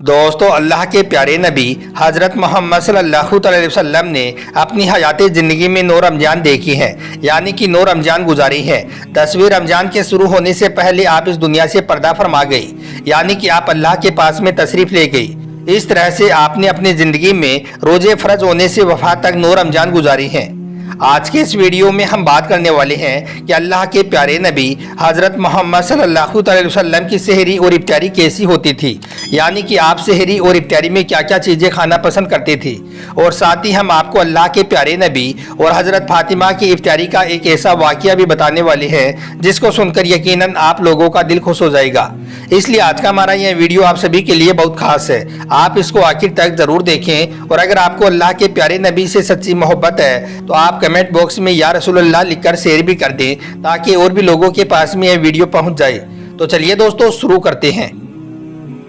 दोस्तों, अल्लाह के प्यारे नबी हज़रत मोहम्मद सल्लल्लाहु अलैहि वसल्लम ने अपनी हयात ज़िंदगी में 9 रमज़ान देखी हैं, यानी कि 9 रमज़ान गुजारी हैं। 10वें रमज़ान के शुरू होने से पहले आप इस दुनिया से पर्दा फरमा गई, यानी कि आप अल्लाह के पास में तशरीफ़ ले गई। इस तरह से आपने अपनी ज़िंदगी में रोज़े फ़र्ज होने से वफ़ात तक 9 रमज़ान गुजारी हैं। आज के इस वीडियो में हम बात करने वाले हैं कि अल्लाह के प्यारे नबी हज़रत मोहम्मद सल्लल्लाहु अलैहि वसल्लम की सहरी और इफ्तारी कैसी होती थी, यानी कि आप सहरी और इफ्तारी में क्या क्या चीज़ें खाना पसंद करते थे। और साथ ही हम आपको अल्लाह के प्यारे नबी और हज़रत फातिमा की इफ्तारी का एक ऐसा वाक़या भी बताने वाले हैं जिसको सुनकर यकीनन आप लोगों का दिल खुश हो जाएगा। इसलिए आज का हमारा यह वीडियो आप सभी के लिए बहुत खास है, आप इसको आखिर तक ज़रूर देखें। और अगर आपको अल्लाह के प्यारे नबी से सच्ची मोहब्बत है तो आप कमेंट बॉक्स में या रसूलुल्लाह लिखकर शेयर भी कर दें, ताकि और भी लोगों के पास में यह वीडियो पहुंच जाए। तो चलिए दोस्तों शुरू करते हैं।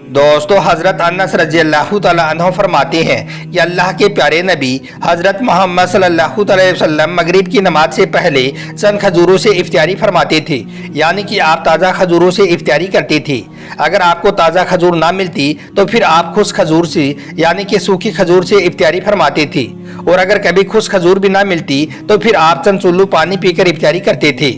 दोस्तों, हज़रत अनस रज़ियल्लाहु तआला अन्हु फरमाते हैं कि अल्लाह के प्यारे नबी हज़रत मोहम्मद सल्लल्लाहु अलैहि वसल्लम मगरिब की नमाज से पहले चंद खजूरों से इफ्तारी फरमाते थे, यानी कि आप ताज़ा खजूरों से इफ्तारी करते थे। अगर आपको ताज़ा खजूर ना मिलती तो फिर आप खुश खजूर से, यानी कि सूखी खजूर से इफ्तारी फरमाते थे। और अगर कभी खुश खजूर भी ना मिलती तो फिर आप चंद चुल्लू पानी पीकर इफ्तारी करते थे।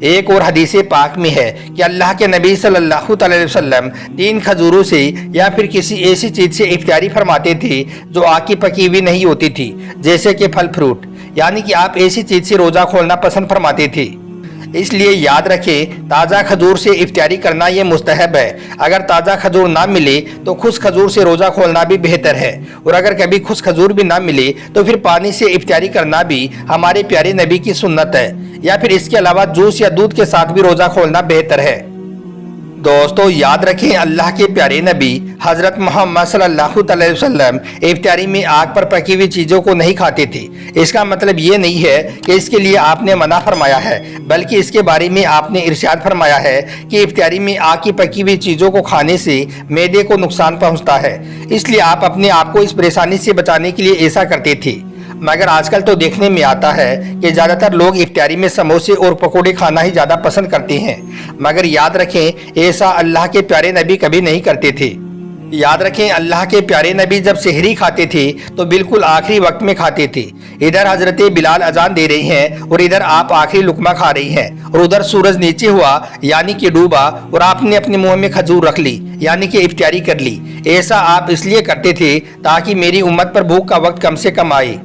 एक और हदीस पाक में है कि अल्लाह के नबी सल्लल्लाहु अलैहि वसल्लम 3 खजूरों से या फिर किसी ऐसी चीज़ से इफ्तारी फरमाते थे जो आग की पकी हुई नहीं होती थी, जैसे कि फल फ्रूट, यानी कि आप ऐसी चीज़ से रोज़ा खोलना पसंद फरमाते थे। इसलिए याद रखें, ताज़ा खजूर से इफ्तारी करना ये मुस्तहब है। अगर ताज़ा खजूर ना मिले तो खुश खजूर से रोज़ा खोलना भी बेहतर है। और अगर कभी खुश खजूर भी ना मिले तो फिर पानी से इफ्तारी करना भी हमारे प्यारे नबी की सुन्नत है, या फिर इसके अलावा जूस या दूध के साथ भी रोज़ा खोलना बेहतर है। दोस्तों, याद रखें, अल्लाह के प्यारे नबी हज़रत मोहम्मद सल्लल्लाहु अलैहि वसल्लम इफ्तारी में आग पर पकी हुई चीज़ों को नहीं खाते थे। इसका मतलब ये नहीं है कि इसके लिए आपने मना फरमाया है, बल्कि इसके बारे में आपने इरशाद फरमाया है कि इफ्तारी में आग की पकी हुई चीज़ों को खाने से मैदे को नुकसान पहुँचता है। इसलिए आप अपने आप को इस परेशानी से बचाने के लिए ऐसा करते थे। मगर आजकल तो देखने में आता है कि ज़्यादातर लोग इफ्तारी में समोसे और पकोड़े खाना ही ज़्यादा पसंद करते हैं। मगर याद रखें, ऐसा अल्लाह के प्यारे नबी कभी नहीं करते थे। याद रखें, अल्लाह के प्यारे नबी जब सहरी खाते थे तो बिल्कुल आखिरी वक्त में खाते थे। इधर हजरत बिलाल अजान दे रही हैं और इधर आप आखिरी लुकमा खा रही हैं, और उधर सूरज नीचे हुआ यानी कि डूबा और आपने अपने मुंह में खजूर रख ली, यानी कि इफ्तारी कर ली। ऐसा आप इसलिए करते थे ताकि मेरी उम्मत पर भूख का वक्त कम से कम आए।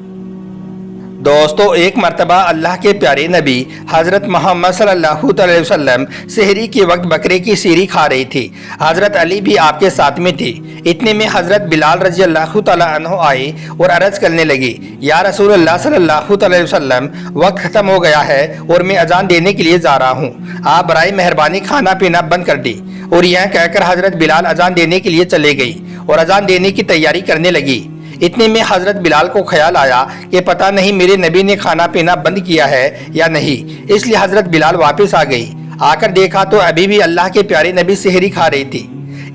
दोस्तों, एक मरतबा अल्लाह के प्यारे नबी हज़रत मोहम्मद सल्लल्लाहु अलैहि वसल्लम सहरी के वक्त बकरे की सीरी खा रही थी। हज़रत अली भी आपके साथ में थे। इतने में हज़रत बिलाल रज़ियल्लाहु तआला अन्हु आए और अर्ज़ करने लगे, या रसूलल्लाह सल्लल्लाहु अलैहि वसल्लम, वक्त ख़त्म हो गया है और मैं अजान देने के लिए जा रहा हूँ, आप बराए मेहरबानी खाना पीना बंद कर दे। और यह कहकर हज़रत बिलाल अजान देने के लिए चले गई और अजान देने की तैयारी करने लगी। इतने में हज़रत बिलाल को ख्याल आया कि पता नहीं मेरे नबी ने खाना पीना बंद किया है या नहीं। इसलिए हज़रत बिलाल वापस आ गई। आकर देखा तो अभी भी अल्लाह के प्यारे नबी सहरी खा रही थी।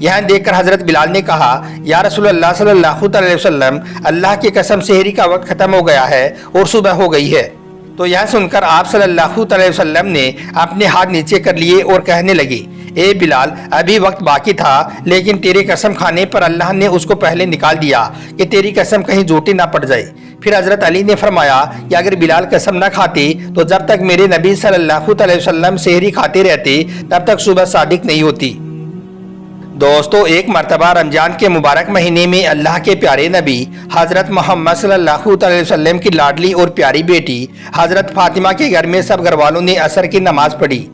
यह देखकर हज़रत बिलाल ने कहा, या रसूलल्लाह सल्लल्लाहु अलैहि वसल्लम, अल्लाह की कसम सहरी का वक्त ख़त्म हो गया है और सुबह हो गई है। तो यह सुनकर आप सल्लल्लाहु अलैहि वसल्लम ने अपने हाथ नीचे कर लिए और कहने लगे, ए बिलाल, अभी वक्त बाकी था, लेकिन तेरी कसम खाने पर अल्लाह ने उसको पहले निकाल दिया कि तेरी कसम कहीं झूठी ना पड़ जाए। फिर हज़रत अली ने फरमाया कि अगर बिलाल कसम ना खाते तो जब तक मेरे नबी सल्लल्लाहु अलैहि वसल्लम सहरी खाते रहते तब तक सुबह सादिक नहीं होती। दोस्तों, एक मरतबा रमज़ान के मुबारक महीने में अल्लाह के प्यारे नबी हज़रत मोहम्मद सल्लल्लाहु अलैहि वसल्लम की लाडली और प्यारी बेटी हज़रत फातिमा के घर में सब घर वालों ने असर की नमाज पढ़ी।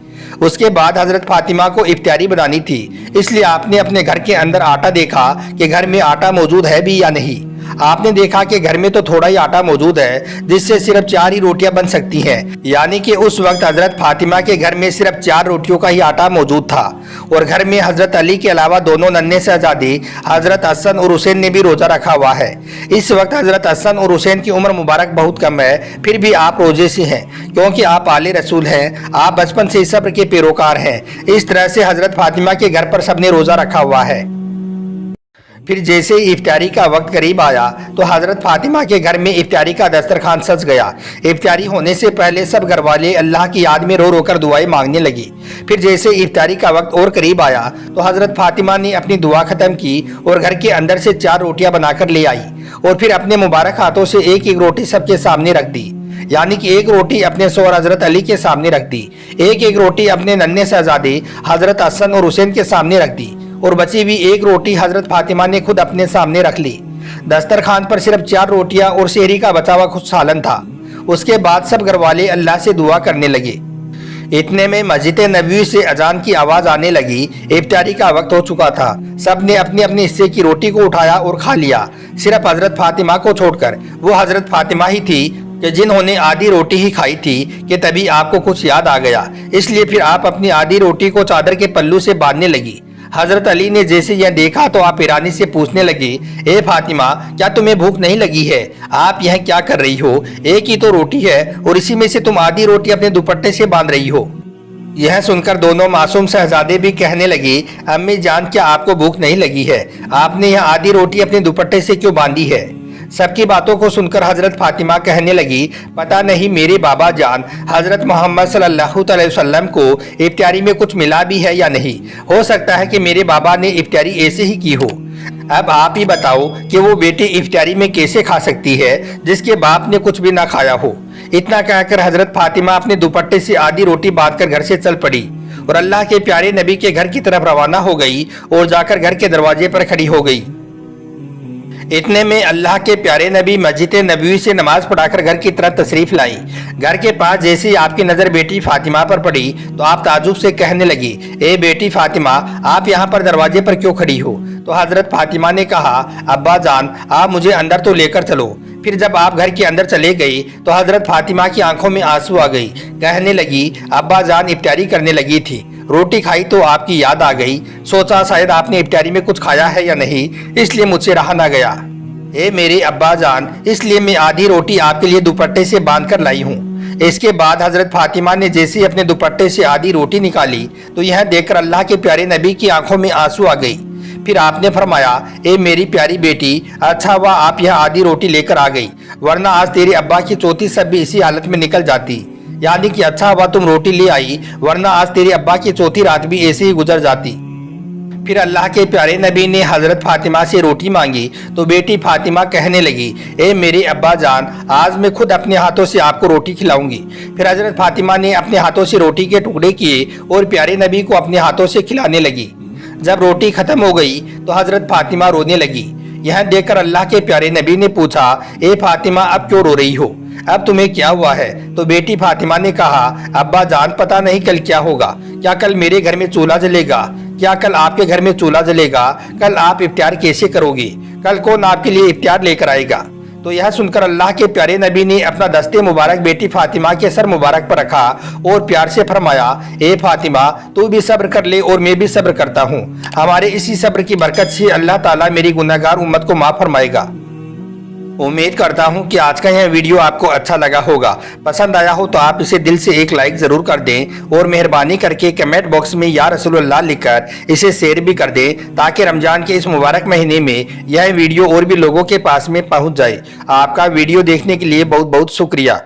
उसके बाद हज़रत फातिमा को इफ्तारी बनानी थी, इसलिए आपने अपने घर के अंदर आटा देखा कि घर में आटा मौजूद है भी या नहीं। आपने देखा कि घर में तो थोड़ा ही आटा मौजूद है, जिससे सिर्फ 4 ही रोटियां बन सकती हैं, यानी कि उस वक्त हज़रत फातिमा के घर में सिर्फ 4 रोटियों का ही आटा मौजूद था। और घर में हज़रत अली के अलावा दोनों नन्हे शहजादे हज़रत हसन और हुसैन ने भी रोज़ा रखा हुआ है। इस वक्त हज़रत हसन और हुसैन की उम्र मुबारक बहुत कम है, फिर भी आप रोजे से हैं, क्योंकि आप आले रसूल हैं, आप बचपन से सब्र के पैरोकार हैं। इस तरह से हज़रत फातिमा के घर पर सबने रोज़ा रखा हुआ है। फिर जैसे ही इफ्तारी का वक्त करीब आया तो हज़रत फातिमा के घर में इफ्तारी का दस्तरखान सज गया। इफ्तारी होने से पहले सब घर वाले अल्लाह की याद में रो रो कर दुआएं मांगने लगी। फिर जैसे इफ्तारी का वक्त और करीब आया तो हज़रत फातिमा ने अपनी दुआ ख़त्म की और घर के अंदर से 4 रोटियां बनाकर ले आई और फिर अपने मुबारक हाथों से एक एक रोटी सबके सामने रख दी। यानी कि एक रोटी अपने सौर हज़रत अली के सामने रख दी, एक एक रोटी अपने नन्हे शहजादे हज़रत हसन और हुसैन के सामने रख दी और बची हुई एक रोटी हज़रत फातिमा ने खुद अपने सामने रख ली। दस्तरखान पर सिर्फ 4 रोटियां और शहरी का बचा हुआ कुछ सालन था। उसके बाद सब घर वाले अल्लाह से दुआ करने लगे। इतने में मस्जिद नबवी से अजान की आवाज़ आने लगी। इफ्तारी का वक्त हो चुका था। सब ने अपने अपने हिस्से की रोटी को उठाया और खा लिया, सिर्फ हज़रत फातिमा को छोड़कर। वो हज़रत फातिमा ही थी कि जिन्होंने आधी रोटी ही खाई थी कि तभी आपको कुछ याद आ गया, इसलिए फिर आप अपनी आधी रोटी को चादर के पल्लू से बांधने लगी। हजरत अली ने जैसे यह देखा तो आप ईरानी से पूछने लगे, ए फातिमा, क्या तुम्हें भूख नहीं लगी है? आप यह क्या कर रही हो? एक ही तो रोटी है और इसी में से तुम आधी रोटी अपने दुपट्टे से बांध रही हो। यह सुनकर दोनों मासूम शहजादे भी कहने लगे, अम्मी जान, क्या आपको भूख नहीं लगी है? आपने यह आधी रोटी अपने दुपट्टे से क्यों बांधी है? सबकी बातों को सुनकर हजरत फातिमा कहने लगी, पता नहीं मेरे बाबा जान, हजरत मोहम्मद सल्लल्लाहु अलैहि वसल्लम को इफ्तारी में कुछ मिला भी है या नहीं। हो सकता है कि मेरे बाबा ने इफ्तारी ऐसे ही की हो। अब आप ही बताओ कि वो बेटी इफ्तारी में कैसे खा सकती है जिसके बाप ने कुछ भी ना खाया हो। इतना कहकर हजरत फातिमा अपने दुपट्टे से आधी रोटी बांधकर घर से चल पड़ी और अल्लाह के प्यारे नबी के घर की तरफ रवाना हो गई और जाकर घर के दरवाजे पर खड़ी हो गई। इतने में अल्लाह के प्यारे नबी मस्जिद नबवी से नमाज पढ़ाकर घर की तरफ तशरीफ लाई। घर के पास जैसे ही आपकी नज़र बेटी फातिमा पर पड़ी तो आप ताजुब से कहने लगी, ए बेटी फातिमा, आप यहाँ पर दरवाजे पर क्यों खड़ी हो? तो हजरत फातिमा ने कहा, अब्बा जान, आप मुझे अंदर तो लेकर चलो। फिर जब आप घर के अंदर चले गई तो हजरत फातिमा की आंखों में आंसू आ गई। कहने लगी, अब्बा जान इफ्तारी करने लगी थी, रोटी खाई तो आपकी याद आ गई। सोचा शायद आपने इफ्तारी में कुछ खाया है या नहीं, इसलिए मुझसे रहा ना गया। ए मेरे अब्बा जान, इसलिए मैं आधी रोटी आपके लिए दुपट्टे से बांध कर लाई हूँ। इसके बाद हजरत फातिमा ने जैसे ही अपने दुपट्टे से आधी रोटी निकाली तो यह देखकर अल्लाह के प्यारे नबी की आंखों में आंसू आ गई। फिर आपने फरमाया, ए मेरी प्यारी बेटी, अच्छा हुआ आप यह आधी रोटी लेकर आ गई, वरना आज तेरे अब्बा की चौथी सब भी इसी हालत में निकल जाती। यानी कि अच्छा हुआ तुम रोटी ले आई, वरना आज तेरे अब्बा की चौथी रात भी ऐसे ही गुजर जाती। फिर अल्लाह के प्यारे नबी ने हजरत फातिमा से रोटी मांगी तो बेटी फातिमा कहने लगी, ए मेरे अब्बा जान, आज मैं खुद अपने हाथों से आपको रोटी खिलाऊंगी। फिर हजरत फातिमा ने अपने हाथों से रोटी के टुकड़े किए और प्यारे नबी को अपने हाथों से खिलाने लगी। जब रोटी खत्म हो गई तो हजरत फातिमा रोने लगी। यह देखकर अल्लाह के प्यारे नबी ने पूछा, ए फातिमा, अब क्यों रो रही हो? अब तुम्हें क्या हुआ है? तो बेटी फातिमा ने कहा, अब्बा जान, पता नहीं कल क्या होगा। क्या कल मेरे घर में चूल्हा जलेगा? क्या कल आपके घर में चूल्हा जलेगा? कल आप इफ्तार कैसे करोगे? कल कौन आपके लिए इफ्तार लेकर आएगा? तो यह सुनकर अल्लाह के प्यारे नबी ने अपना दस्ते मुबारक बेटी फातिमा के सर मुबारक पर रखा और प्यार से फरमाया, ए फातिमा, तू भी सब्र कर ले और मैं भी सब्र करता हूँ। हमारे इसी सब्र की बरकत से अल्लाह ताला मेरी गुनहगार उम्मत को माफ फरमाएगा। उम्मीद करता हूँ कि आज का यह वीडियो आपको अच्छा लगा होगा। पसंद आया हो तो आप इसे दिल से एक लाइक ज़रूर कर दें और मेहरबानी करके कमेंट बॉक्स में या रसूलुल्लाह लिखकर इसे शेयर भी कर दें ताकि रमज़ान के इस मुबारक महीने में यह वीडियो और भी लोगों के पास में पहुँच जाए। आपका वीडियो देखने के लिए बहुत बहुत शुक्रिया।